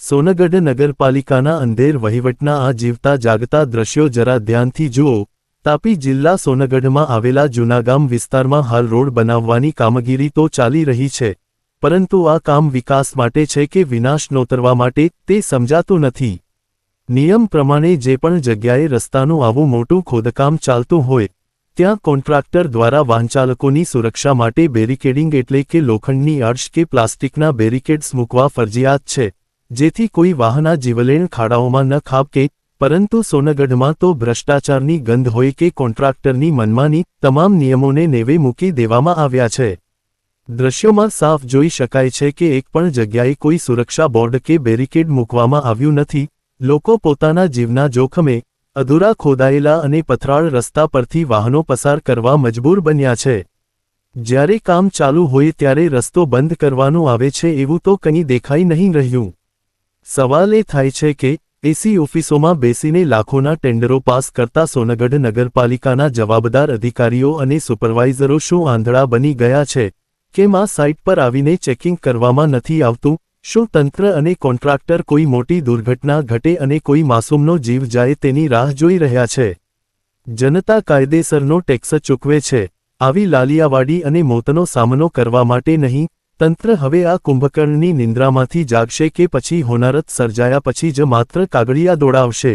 સોનગઢ નગરપાલિકાના અંધેર વહીવટના આ જીવતા જાગતા દ્રશ્યો જરા ધ્યાનથી જુઓ। તાપી જિલ્લા સોનગઢમાં આવેલા જૂનાગામ વિસ્તારમાં હાલ રોડ બનાવવાની કામગીરી તો ચાલી રહી છે, પરંતુ આ કામ વિકાસ માટે છે કે વિનાશ નોતરવા માટે તે સમજાતું નથી। નિયમ પ્રમાણે જે પણ જગ્યાએ રસ્તાનું આવું મોટું ખોદકામ ચાલતું હોય ત્યાં કોન્ટ્રાક્ટર દ્વારા વાહનચાલકોની સુરક્ષા માટે બેરિકેડિંગ એટલે કે લોખંડની આર્ચ કે પ્લાસ્ટિકના બેરિકેડ્સ મૂકવા ફરજિયાત છે, જેથી કોઈ વાહના જીવલેણ ખાડાઓમાં ન ખાબકે। પરંતુ સોનગઢમાં તો ભ્રષ્ટાચારની ગંધ હોય કે કોન્ટ્રાક્ટરની મનમાની તમામ નિયમોને નેવે મૂકી દેવામાં આવ્યા છે। દ્રશ્યોમાં સાફ જોઈ શકાય છે કે એક પણ જગ્યાએ કોઈ સુરક્ષા બોર્ડ કે બેરિકેડ મૂકવામાં આવ્યું નથી। લોકો પોતાના જીવના જોખમે અધૂરા ખોદાયેલા અને પથરાળ રસ્તા પરથી વાહનો પસાર કરવા મજબૂર બન્યા છે। જ્યારે કામ ચાલુ હોય ત્યારે રસ્તો બંધ કરવાનું આવે છે એવું તો કંઈ દેખાઈ નહીં રહ્યું। સવાલ એ થાય છે કે એસી ઓફિસોમાં બેસીને લાખોના ટેન્ડરો પાસ કરતા સોનગઢ નગરપાલિકાના જવાબદાર અધિકારીઓ અને સુપરવાઇઝરો શું આંધળા બની ગયા છે? કેમ આ સાઇટ પર આવીને ચેકિંગ કરવામાં નથી આવતું? શું તંત્ર અને કોન્ટ્રાક્ટર કોઈ મોટી દુર્ઘટના ઘટે અને કોઈ માસૂમનો જીવ જાય તેની રાહ જોઈ રહ્યા છે? જનતા કાયદેસરનો ટેક્સ ચૂકવે છે। આવી લાલિયાવાડી અને મોતનો સામનો કરવા માટે નહીં, તંત્ર હવે આ કુંભકર્ણની નિંદ્રામાંથી જાગશે કે પછી હોનારત સર્જાયા પછી જ માત્ર કાગળિયા દોડાવશે?